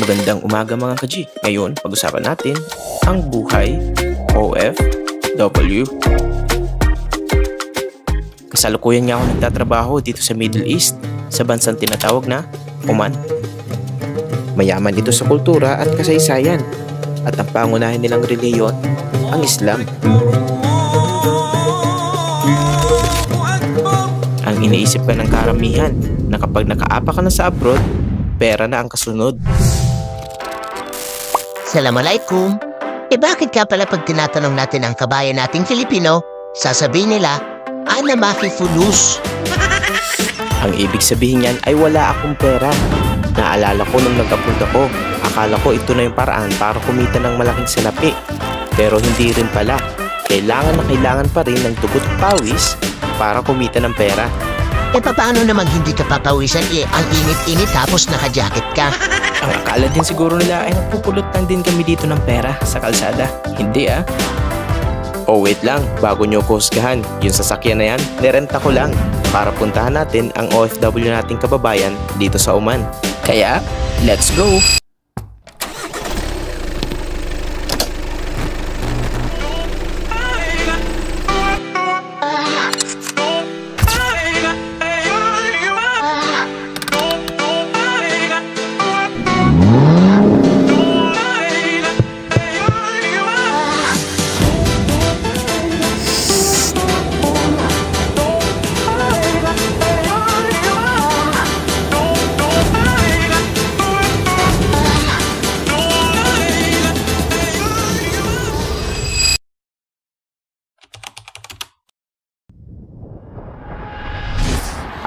Magandang umaga mga ka-G. Ngayon, pag-usapan natin ang buhay OFW. Kasalukuyan nga ako nagtatrabaho dito sa Middle East sa bansang tinatawag na Oman. Mayaman ito sa kultura at kasaysayan at ang pangunahin nilang reliyon ang Islam. Ang iniisip ka ng karamihan na kapag nakaapa ka na sa abroad, pera na ang kasunod. Assalamualaikum. Bakit ka pala pag tinatanong natin ang kabayan nating Filipino, sasabihin nila, ana mafi fulus. Ang ibig sabihin niyan ay wala akong pera. Naalala ko nung nag-abroad ako, akala ko ito na yung paraan para kumita ng malaking salapi. Pero hindi rin pala. Kailangan pa rin ng dugot pawis para kumita ng pera. Paano naman hindi ka papawisan ang init-init tapos naka-jacket ka? Ang akala din siguro nila ay nagpupulot lang din kami dito ng pera sa kalsada. Hindi Oh wait lang, bago nyo ko husgahan, yung sasakyan na yan, nirenta ko lang para puntahan natin ang OFW nating kababayan dito sa Oman. Kaya, let's go!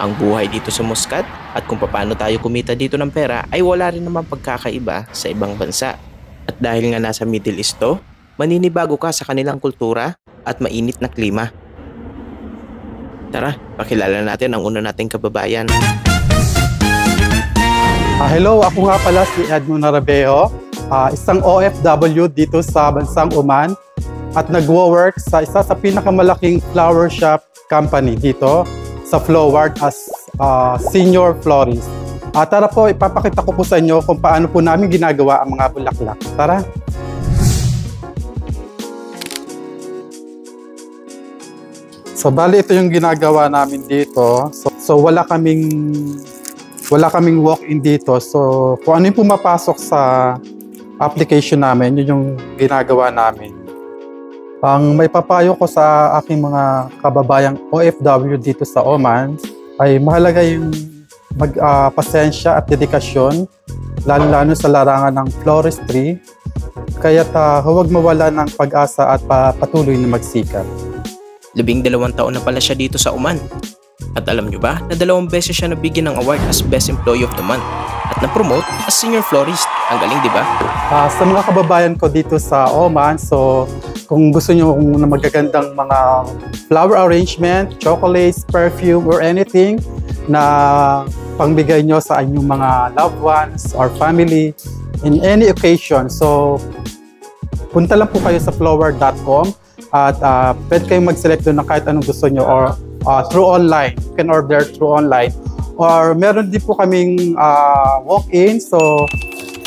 Ang buhay dito sa Muscat at kung paano tayo kumita dito ng pera ay wala rin naman pagkakaiba sa ibang bansa. At dahil nga nasa Middle East to, maninibago ka sa kanilang kultura at mainit na klima. Tara, pakilala natin ang una nating kababayan. Hello, ako nga pala si Edmond Narabeo, isang OFW dito sa bansang Oman at nagwo-work sa isa sa pinakamalaking flower shop company dito sa Flowart as senior florist. Tara po, ipapakita ko po sa inyo kung paano po namin ginagawa ang mga bulaklak. Tara! So, bali ito yung ginagawa namin dito. So wala kaming walk-in dito. So, kung ano yung pumapasok sa application namin, yun yung ginagawa namin. Ang may papayo ko sa aking mga kababayang OFW dito sa Oman ay mahalaga yung pasensya at dedikasyon, lalo-lalo sa larangan ng floristry. Kaya't huwag mawala ng pag-asa at patuloy na magsikap. 12 taon na pala siya dito sa Oman. At alam nyo ba na 2 beses siya nabigyan ng award as Best Employee of the Month at na-promote as Senior Florist. Ang galing, di ba? Sa mga kababayan ko dito sa Oman, so kung gusto nyo na magagandang mga flower arrangement, chocolates, perfume, or anything na pangbigay nyo sa inyong mga loved ones or family in any occasion, so punta lang po kayo sa flower.com at pwede kayong mag-select doon ng kahit anong gusto nyo or through online. You can order through online. Or meron din po kaming walk-in, so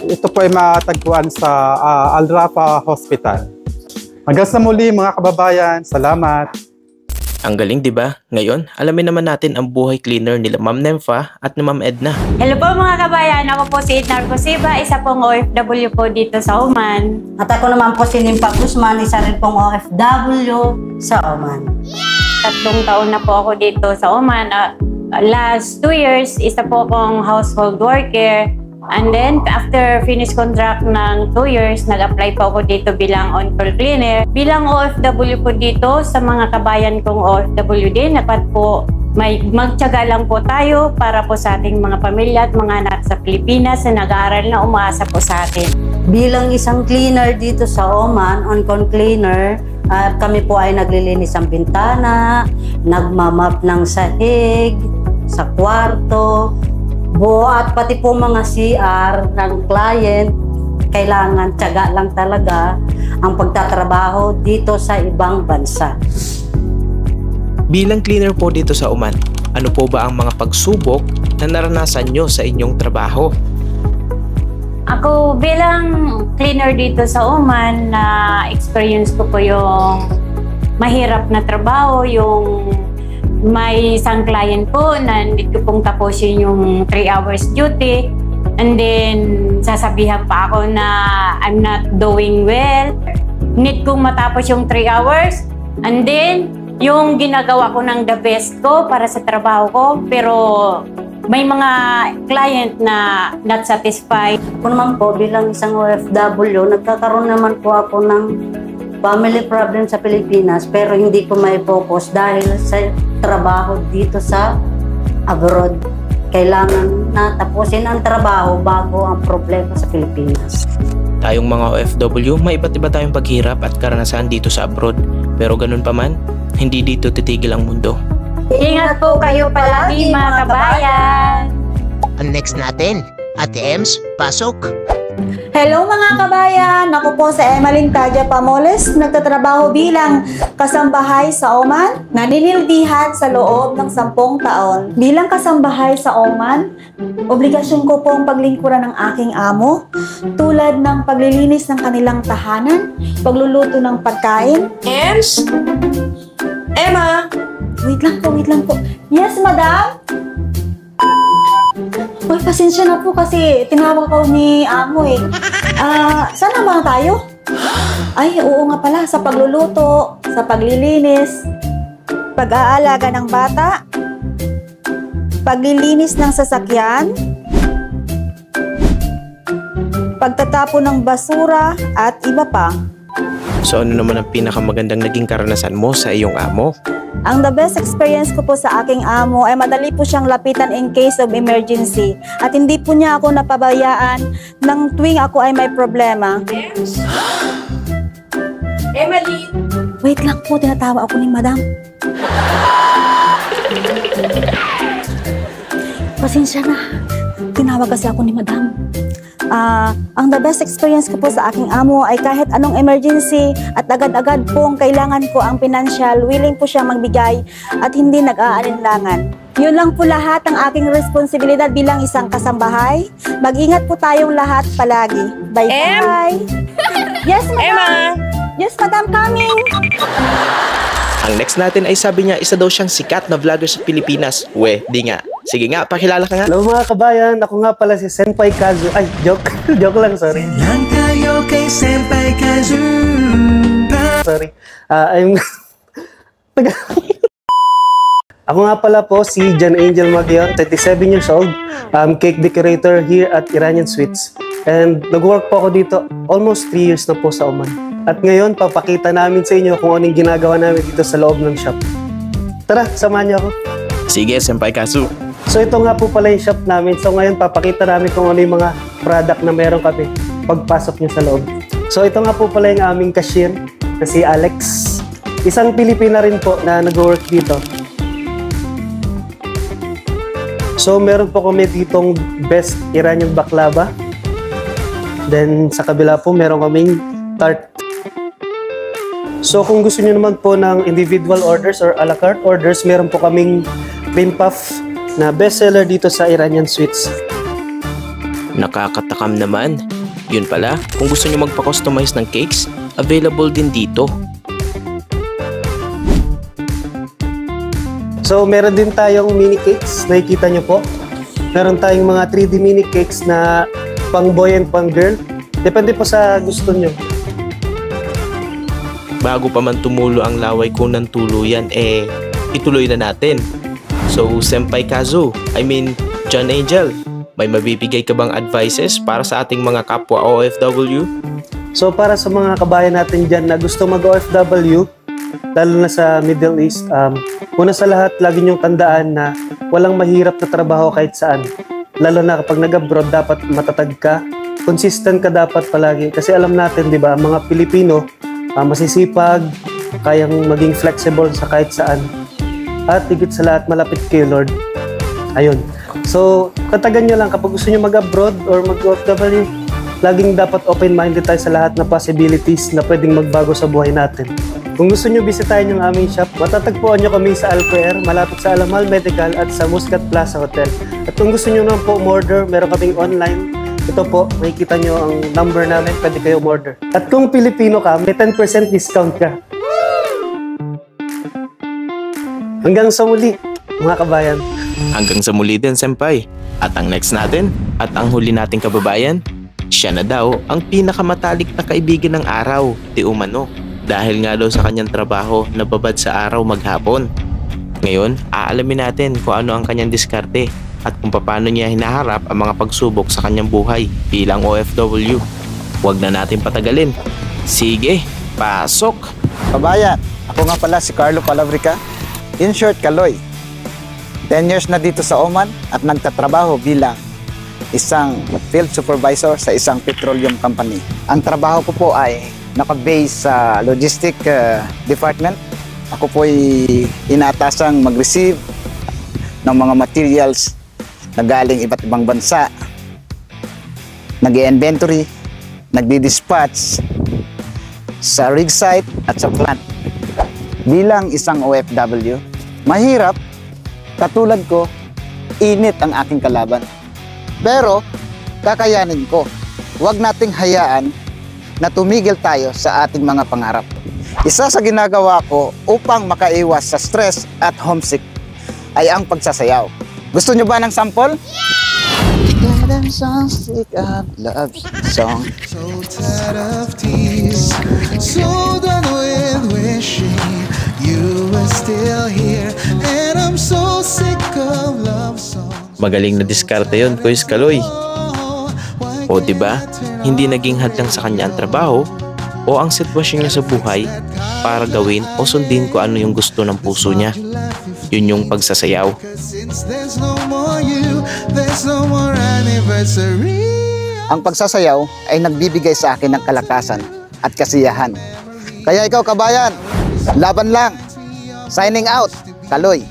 ito po ay matagpuan sa Al Rafa Hospital. Hanggang sa muli mga kababayan, salamat! Ang galing, di ba? Ngayon, alamin naman natin ang buhay cleaner nila Ma'am Nemfa at ni Ma'am Edna. Hello po mga kabayan, ako po si Edna Arcosiba, isa pong OFW po dito sa Oman. At ako naman po si Nimpa Guzman, isa rin pong OFW sa Oman. 3 taon na po ako dito sa Oman. Last 2 years, isa po akong household worker. And then, after finish contract ng 2 years, nag-apply po ako dito bilang on-call cleaner. Bilang OFW po dito, sa mga kabayan kong OFW din, dapat po magtiyaga lang po tayo para po sa ating mga pamilya at mga anak sa Pilipinas na nag-aaral na umaasa po sa atin. Bilang isang cleaner dito sa Oman, on-call cleaner, kami po ay naglilinis ng bintana, nagmamap ng sahig, sa kwarto, buo at pati po mga CR ng client, kailangan tiyaga lang talaga ang pagtatrabaho dito sa ibang bansa. Bilang cleaner po dito sa Oman, ano po ba ang mga pagsubok na naranasan nyo sa inyong trabaho? Ako bilang cleaner dito sa Oman, na experience ko po yung mahirap na trabaho, yung may isang client po na need ko pong tapusin yung 3 hours duty, and then sasabihan pa ako na I'm not doing well. Need kong matapos yung 3 hours, and then yung ginagawa ko ng the best ko para sa trabaho ko, pero may mga client na not satisfied. Ako naman po, bilang isang OFW, nagkakaroon naman po ako ng family problem sa Pilipinas, pero hindi ko may focus dahil sa trabaho dito sa abroad. Kailangan na tapusin ang trabaho bago ang problema sa Pilipinas. Tayong mga OFW, may iba't iba tayong paghirap at karanasan dito sa abroad. Pero ganun pa man, hindi dito titigil ang mundo. Ingat po kayo palagi mga kabayan! Ang next natin, Ate Ems, pasok. Hello mga kabayan! Ako po sa Emeline Tadia Pamoles, nagtatrabaho bilang kasambahay sa Oman, naninilbihan sa loob ng 10 taon. Bilang kasambahay sa Oman, obligasyon ko pong paglingkuran ng aking amo, tulad ng paglilinis ng kanilang tahanan, pagluluto ng pagkain. Ems? Emma? Wait lang po. Yes, madam? Uy, pasensya na po kasi tinawag ako ni amo eh. Saan na ba tayo? Ay, oo nga pala, sa pagluluto, sa paglilinis, pag-aalaga ng bata, paglilinis ng sasakyan, pagtatapon ng basura, at iba pa. So ano naman ang pinakamagandang naging karanasan mo sa iyong amo? Ang the best experience ko po sa aking amo ay madali po siyang lapitan in case of emergency at hindi po niya ako napabayaan nang tuwing ako ay may problema. Emily? Wait lang po, tinatawa ako ni madam. Pasensya na, tinawag kasi ako ni madam. Ang the best experience ko po sa aking amo ay kahit anong emergency at agad-agad pong kailangan ko ang financial, willing po siya magbigay at hindi nag-aalinlangan. Yun lang po lahat ang aking responsibilidad bilang isang kasambahay. Mag-ingat po tayong lahat palagi. Bye-bye! Yes, madam! Emma? Yes, madam, coming! Ang next natin ay sabi niya isa daw siyang sikat na vlogger sa Pilipinas. Di nga. Sige nga, pakilala ka nga. Hello mga kabayan, ako nga pala si Senpai Kazu. Ay, joke. Joke lang, sorry. Lang kayo kay Senpai Kazu. Sorry. Ako nga pala po si John Angel Magion, 37 years old, cake decorator here at Iranian Sweets. And nag-work po ako dito almost 3 years na po sa Oman. At ngayon, papakita namin sa inyo kung anong ginagawa namin dito sa loob ng shop. Tara, samahan niyo ako. Sige, Senpai Kazu. So ito nga po pala yung shop namin. So ngayon papakita namin kung ano yung mga product na meron kami pagpasok nyo sa loob. So ito nga po pala yung aming cashier na si Alex. Isang Pilipina rin po na nag-work dito. So meron po kami ditong best Iranian baklava. Then sa kabila po meron kaming tart. So kung gusto nyo naman po ng individual orders or a la carte orders, meron po kaming cream puff na bestseller dito sa Iranian Sweets. Nakakatakam naman. Yun pala, kung gusto nyo magpa-customize ng cakes, available din dito. So meron din tayong mini cakes, nakikita nyo po. Meron tayong mga 3D mini cakes na pang boy and pang girl. Depende po sa gusto nyo. Bago pa man tumulo ang laway ko ng tuluyan, ituloy na natin. So, Senpai Kazu, John Angel, may mabibigay ka bang advices para sa ating mga kapwa OFW? So, para sa mga kabayan natin dyan na gusto mag-OFW, lalo na sa Middle East, una sa lahat, lagi niyong tandaan na walang mahirap na trabaho kahit saan. Lalo na kapag nag-abroad, dapat matatag ka, consistent ka dapat palagi. Kasi alam natin, di ba, mga Pilipino, masisipag, kayang maging flexible sa kahit saan. At higit sa lahat, malapit kay Lord. Ayun. So, tatagan nyo lang kapag gusto nyo mag-abroad or mag-OFW, laging dapat open-minded tayo sa lahat na possibilities na pwedeng magbago sa buhay natin. Kung gusto nyo bisitahin yung aming shop, matatagpuan nyo kami sa Alcoer, malapit sa Alamal Medical at sa Muscat Plaza Hotel. At kung gusto nyo naman po umorder, meron kaming online ito po, makikita nyo ang number namin, pwede kayo umorder. At kung Pilipino ka, may 10% discount ka. Hanggang sa muli, mga kabayan. Hanggang sa muli din, Senpai. At ang next natin, at ang huli nating kababayan, siya na daw ang pinakamatalik na kaibigan ng araw, di umano. Dahil nga daw sa kanyang trabaho na babad sa araw maghapon. Ngayon, aalamin natin kung ano ang kanyang diskarte at kung paano niya hinaharap ang mga pagsubok sa kanyang buhay bilang OFW. Huwag na natin patagalin. Sige, pasok! Kabayan, ako nga pala si Carlo Palabrica. In short, Kaloy. 10 years na dito sa Oman at nagtatrabaho bilang isang field supervisor sa isang petroleum company. Ang trabaho ko po ay naka-base sa logistic department. Ako po ay inatasang mag-receive ng mga materials na galing iba't ibang bansa, nag-inventory, nagdi-dispatch sa rig site at sa plant. Bilang isang OFW, mahirap, katulad ko, init ang aking kalaban. Pero, kakayanin ko. Huwag nating hayaan na tumigil tayo sa ating mga pangarap. Isa sa ginagawa ko upang makaiwas sa stress at homesick ay ang pagsasayaw. Gusto nyo ba ng sample? Yeah! Love song. So tired of tears, so done with wishing you were still here, and I'm so sick of love songs. Magaling na diskarte yun, Kuya Kaloy. O diba, hindi naging hadlang sa kanya ang trabaho o ang sitwasyon niya sa buhay para gawin o sundin kung ano yung gusto ng puso niya. Yun yung pagsasayaw. Ang pagsasayaw ay nagbibigay sa akin ng kalakasan at kasiyahan. Kaya ikaw, kabayan, laban lang. Signing out, Kaloy.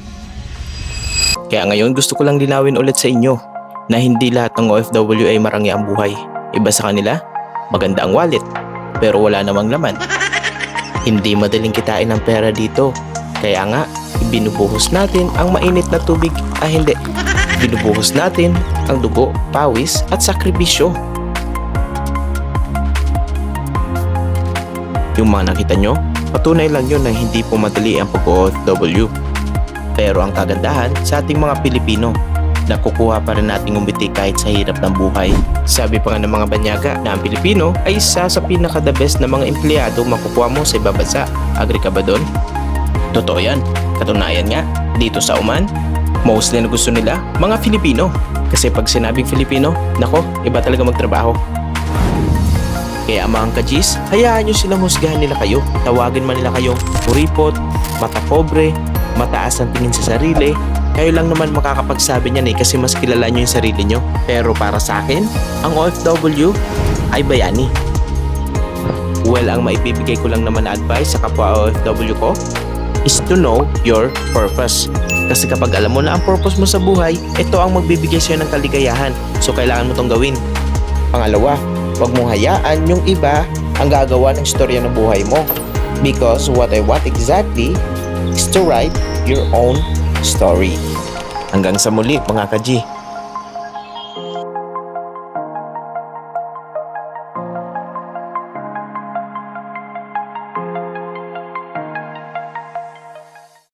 Kaya ngayon gusto ko lang linawin ulit sa inyo na hindi lahat ng OFW ay marangi ang buhay. Iba sa kanila, maganda ang wallet, pero wala namang laman. Hindi madaling kitain ang pera dito. Kaya nga, binubuhos natin ang mainit na tubig, hindi. Binubuhos natin ang dugo, pawis at sakripisyo. Yung mga nakita nyo, patunay lang yun na hindi po madali ang pag-OFW. Pero ang kagandahan sa ating mga Pilipino, nakukuha pa rin nating umiti kahit sa hirap ng buhay. Sabi pa nga ng mga banyaga na ang Pilipino ay isa sa pinaka-the best na mga empleyado makukuha mo sa ibang bansa. Agree ka ba doon? Totoo yan. Katunayan nga, dito sa Oman, mostly na gusto nila mga Filipino. Kasi pag sinabing Filipino, nako, iba talaga magtrabaho. Kaya mga kajis, hayaan nyo silang husgahan nila kayo. Tawagin man nila kayong kuripot, mata pobre, mataas ang tingin sa sarili. Kayo lang naman makakapagsabi niyan kasi mas kilala nyo yung sarili nyo. Pero para sa akin, ang OFW ay bayani. Well, ang maibibigay ko lang naman na advice sa kapwa OFW ko is to know your purpose. Kasi kapag alam mo na ang purpose mo sa buhay, ito ang magbibigay sa'yo ng kaligayahan. So kailangan mo tong gawin. Pangalawa, huwag mong hayaan yung iba ang gagawa ng istorya ng buhay mo. Because what I want exactly is to write your own story. Hanggang sa muli mga kaji.